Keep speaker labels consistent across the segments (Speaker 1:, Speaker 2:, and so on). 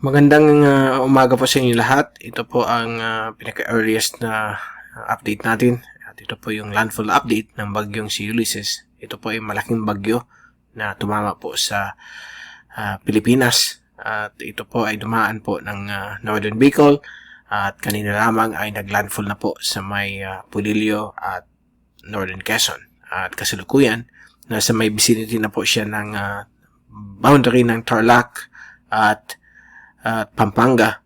Speaker 1: Magandang umaga po sa inyo lahat. Ito po ang pinaka-earliest na update natin. At ito po yung landfall update ng bagyong si Ulysses. Ito po ay malaking bagyo na tumama po sa Pilipinas. At ito po ay dumaan po ng Northern Bicol. At kanina lamang ay naglandfall na po sa may Pulilio at Northern Quezon. At kasalukuyan, nasa may vicinity na po siya ng boundary ng Tarlac at Pampanga.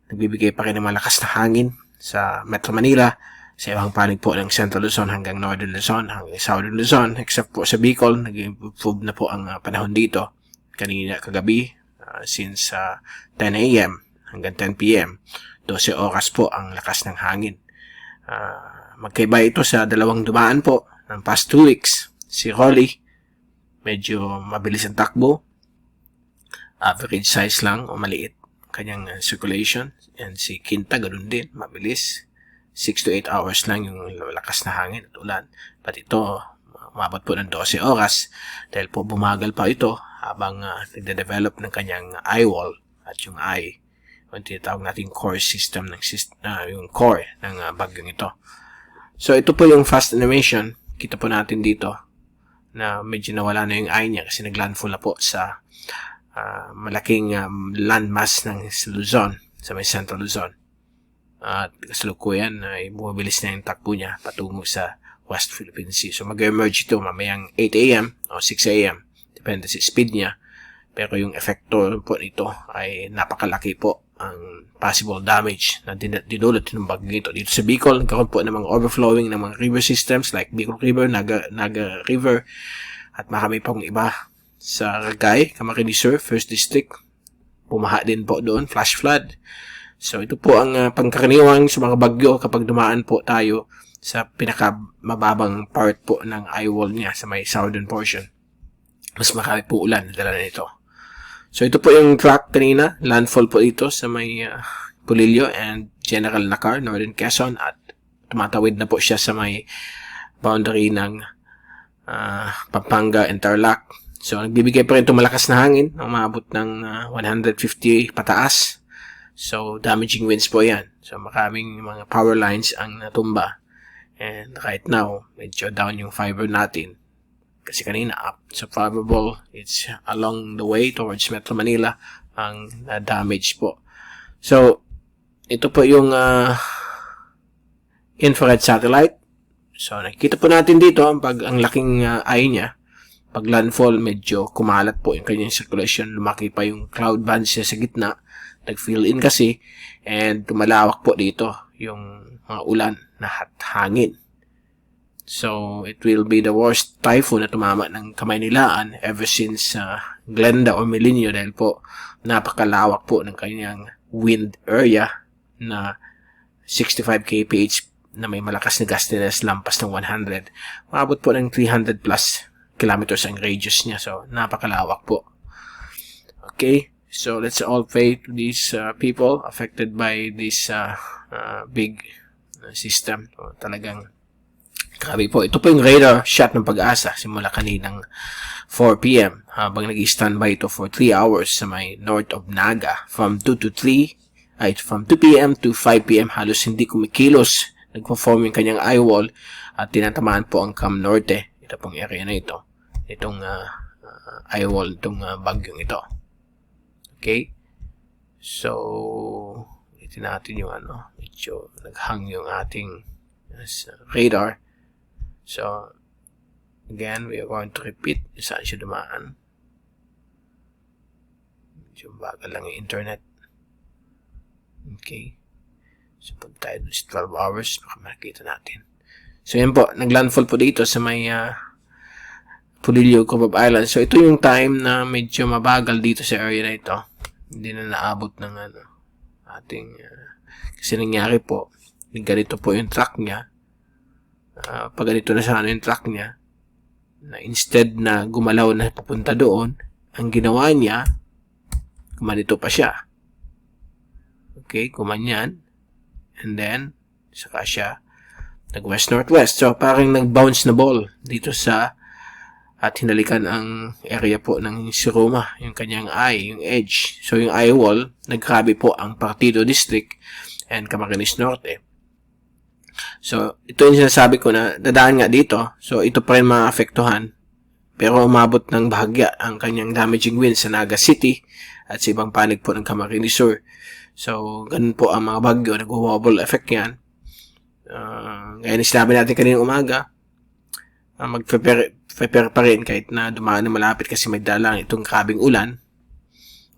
Speaker 1: Nagbibigay pa rin ng malakas na hangin sa Metro Manila, sa ibang panig po ng Central Luzon hanggang Northern Luzon, hanggang Southern Luzon, except po sa Bicol. Nag-improve na po ang panahon dito kanina kagabi, since 10 a.m. hanggang 10 p.m. 12 oras po ang lakas ng hangin. Magkaiba ito sa dalawang dumaan po ng past 2 weeks. Si Rolly, medyo mabilis ang takbo, average size lang o maliit kanyang circulation, and si Quinta ganoon din, mabilis, 6 to 8 hours lang yung lakas na hangin at ulan. But ito umabot po ng 12 oras dahil po bumagal pa ito habang nagde-develop ng kanyang eye wall at yung eye, yung tinatawag nating core system ng yung core ng bagyong ito. So ito po yung fast animation. Kita po natin dito na medyo nawala na yung eye niya kasi naglandfall na po sa malaking landmass ng Luzon, sa may Central Luzon. At kasalukuyan ay bumabilis na yung takbo niya patungo sa West Philippine Sea. So mag-emerge ito mamayang 8 a.m. o 6 a.m. Depende sa speed niya. Pero yung epekto po nito ay napakalaki po ang possible damage na dinulot ng bagyo ito. Dito sa Bicol, nagkaroon po ng mga overflowing ng mga river systems like Bicol River, Naga River, at marami pong iba. Sa Ragay, Camarines Sur, 1st District, pumaha din po doon, flash flood. So ito po ang pangkaraniwang sa mga bagyo kapag dumaan po tayo sa pinakamababang part po ng eye wall niya sa may southern portion. Mas marami po ulan na dala nito. So ito po yung track kanina, landfall po ito sa may Pulilio and General Nakar, Northern Quezon, at tumatawid na po siya sa may boundary ng Pampanga and Tarlac. So, nagbibigay pa rin itong malakas na hangin, umabot ng 150 pataas. So, damaging winds po yan. So, maraming mga power lines ang natumba. And right now, medyo down yung fiber natin. Kasi kanina up. So, probable, it's along the way towards Metro Manila ang damage po. So, ito po yung infrared satellite. So, nakikita po natin dito ang laking eye niya. Pag landfall, medyo kumalat po yung kanyang circulation. Lumaki pa yung cloud bands siya sa gitna. Nag-fill in kasi. And tumalawak po dito yung mga ulan na hangin. So, it will be the worst typhoon na tumama ng Kamaynilaan ever since Glenda or Melinio dahil po napakalawak po ng kanyang wind area na 65 kph na may malakas na gustiness lampas ng 100. Maabot po ng 300 plus kilometers ang radius niya. So, napakalawak po. Okay? So, let's all pray to these people affected by this big system. So, talagang grabe po. Ito po yung radar shot ng Pag-asa simula kaninang 4 p.m. habang nag-standby ito for 3 hours sa may north of Naga. From 2 p.m. to 5 p.m. halos hindi kumikilos. Nagpo-form yung kanyang eye wall at tinatamaan po ang Cam Norte. Ito pong area na ito. Itong eye wall, itong bagyong ito. Okay? So, ito natin yung medyo naghang yung ating radar. So, again, we are going to repeat saan siya dumaan. Medyo bagal lang yung internet. Okay? So, punta tayo sa 12 hours, baka makikita natin. So, yan po. Naglandfall po dito sa may Pulilio, Cubab Island. So, ito yung time na medyo mabagal dito sa area na ito. Hindi na naabot ng ating kasi nangyari po, ganito po yung track niya. Pag ganito na sana yung track niya, na instead na gumalaw na papunta doon, ang ginawa niya, kumanito pa siya. Okay, kumanyan. And then, saka siya nag-west-northwest. So, parang nag-bounce na ball dito sa at hinalikan ang area po ng Siroma, yung kanyang eye, yung edge. So yung eye wall, naggrabe po ang Partido District and Camarines Norte. So ito yung sinasabi ko na dadaan nga dito. So ito pa rin maapektuhan, pero umabot ng bahagya ang kanyang damaging winds sa Naga City at sa ibang panig po ng Camarines Sur. So ganun po ang mga bagyo, nag-wobble effect yan. Gaya na sinabi natin kanina umaga, mag-prepare pa rin kahit na dumaan na malapit kasi may dalang itong grabing ulan.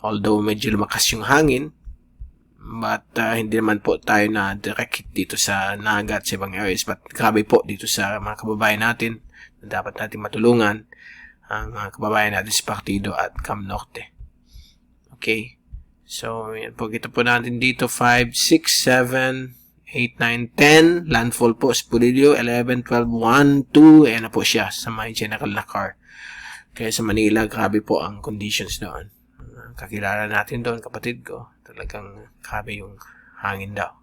Speaker 1: Although medyo lumakas yung hangin, but hindi naman po tayo na direct hit dito sa Naga at sa ibang areas. But grabe po dito sa mga kababayan natin na dapat natin matulungan ang mga kababayan natin sa Partido at Cam Norte. Okay, so yan po, kita po natin dito 5, 6, 7, 8, 9, 10, landfall po sa Pulilio, 11, 12, 1, 2, ayan na po siya sa may general na car. Kaya sa Manila, grabe po ang conditions doon. Kakilala natin doon, kapatid ko, talagang grabe yung hangin daw,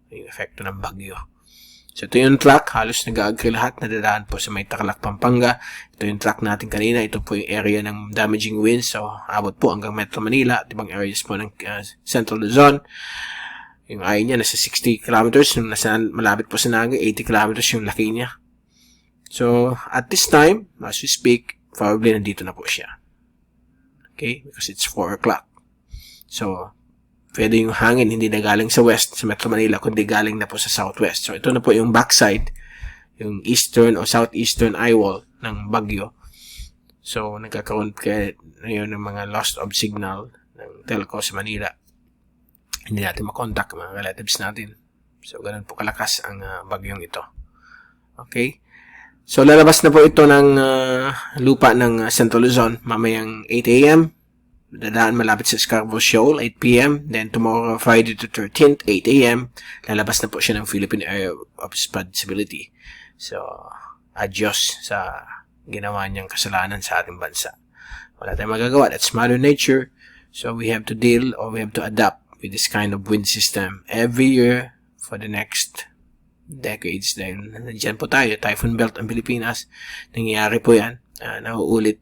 Speaker 1: yung epekto ng bagyo. So ito yung track, halos nag-agree lahat, nadadaan po sa may Tarlac, Pampanga. Ito yung track natin kanina, ito po yung area ng damaging winds, so abot po hanggang Metro Manila at ibang areas po ng Central Luzon. Yung eye niya nasa 60 kilometers, yung nasa malapit po sa Naga, 80 kilometers yung laki niya. So, at this time, as we speak, probably nandito na po siya. Okay? Because it's 4 o'clock. So, pwede yung hangin hindi na galing sa west, sa Metro Manila, kundi galing na po sa southwest. So, ito na po yung backside, yung eastern o southeastern eye wall ng bagyo. So, nagkakaroon kayo ngayon ng mga loss of signal ng telco sa Manila. Hindi natin makontak mga relatives natin. So, ganun po kalakas ang bagyong ito. Okay? So, lalabas na po ito ng lupa ng Central Luzon mamayang 8 a.m. Dadaan malapit sa Scarborough Shoal, 8 p.m. Then, tomorrow, Friday to 13th, 8 a.m. Lalabas na po siya ng Philippine Area of Responsibility. So, adios sa ginawa niyang kasalanan sa ating bansa. Wala tayong magagawa. That's Mother Nature. So, we have to deal or we have to adapt with this kind of wind system every year for the next decades. Dahil nandiyan po tayo, typhoon belt ang Pilipinas. Nangyayari po yan. Nauulit.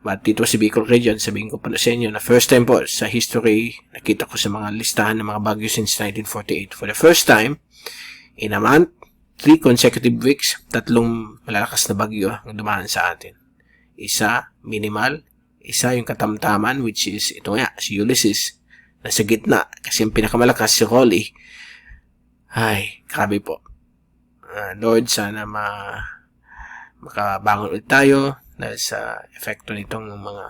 Speaker 1: But dito sa Bicol region, sabihin ko pa na sa inyo na first time po sa history, nakita ko sa mga listahan ng mga bagyo since 1948. For the first time, in a month, 3 consecutive weeks, 3 malalakas na bagyo ang dumaan sa atin. Isa, minimal. Isa, yung katamtaman, which is, ito nga, si Ulysses. Nasa gitna, kasi yung pinakamalakas si Rolly. Ay, grabe po. Lord, sana makabangon ulit tayo dahil sa epekto nitong mga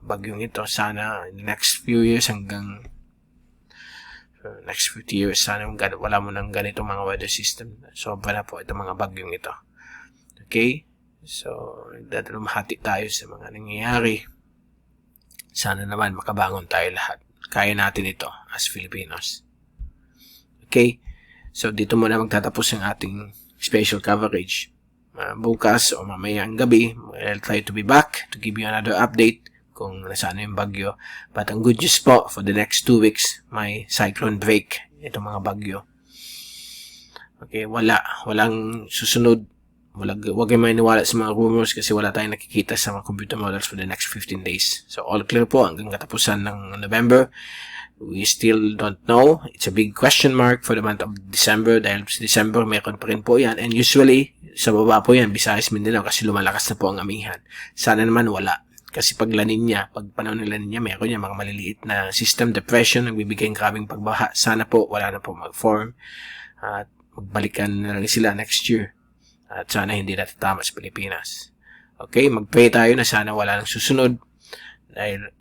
Speaker 1: bagyong ito. Sana in the next few years hanggang next 50 years, sana wala mo ng ganitong mga weather system. Sobra na po itong mga bagyong ito. Okay? So, dadalumhati tayo sa mga nangyayari. Sana naman makabangon tayo lahat. Kaya natin ito as Filipinos. Okay? So, dito muna magtatapos ang ating special coverage. Bukas o mamayang gabi, I'll try to be back to give you another update kung nasaan yung bagyo. But ang good news po, for the next 2 weeks, may cyclone break itong mga bagyo. Okay? Walang susunod. Huwag kayo maniwala sa mga rumors kasi wala tayong nakikita sa mga computer models for the next 15 days. So, all clear po hanggang katapusan ng November. We still don't know. It's a big question mark for the month of December dahil sa December mayroon pa rin po yan. And usually, sa baba po yan, Visayas, Mindanao kasi lumalakas na po ang amihan. Sana naman wala. Kasi pag La Nina, pag panahon ng La Nina, mayroon yan mga maliliit na system depression, nagbibigay ng grabing pagbaha. Sana po wala na po mag-form at magbalikan na lang sila next year. At sana hindi natatama sa Pilipinas. Okay, mag-pray tayo na sana wala nang susunod dahil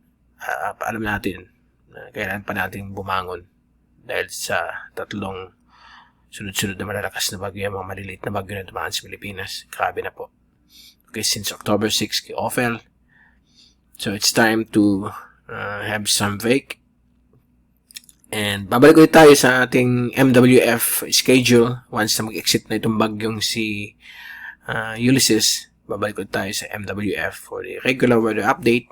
Speaker 1: alam natin na kailangan pa natin bumangon dahil sa 3 sunod-sunod na malalakas na bagyo, mga maliliit na bagyo na dumaan sa Pilipinas. Grabe na po. Okay, since October 6 kay Ophel. So, it's time to have some break. And babalik ulit tayo sa ating MWF schedule once na mag-exit na itong bagyong si Ulysses. Babalik ulit tayo sa MWF for the regular weather update,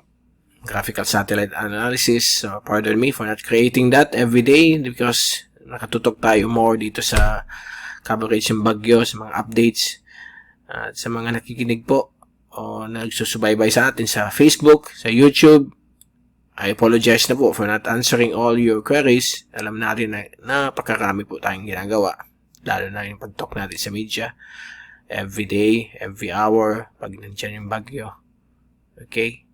Speaker 1: graphical satellite analysis. So, pardon me for not creating that every day because nakatutok tayo more dito sa coverage ng bagyo, sa mga updates. At sa mga nakikinig po, o nagsusubaybay sa atin sa Facebook, sa YouTube. I apologize na po for not answering all your queries. Alam natin na napakarami po tayong ginagawa. Lalo na yung pag-talk natin sa media. Every day, every hour, pag nandiyan yung bagyo. Okay?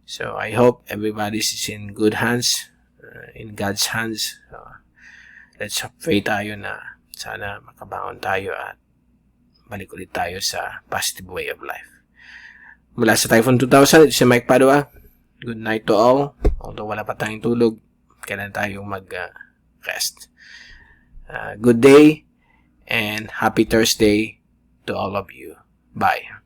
Speaker 1: So, I hope everybody is in good hands, in God's hands. Let's pray tayo na sana makabangon tayo at balik ulit tayo sa positive way of life. Mula sa Typhoon 2000, ito si Mike Padua. Good night to all. Although wala pa tayong tulog, kailan tayong mag-rest. Good day and happy Thursday to all of you. Bye.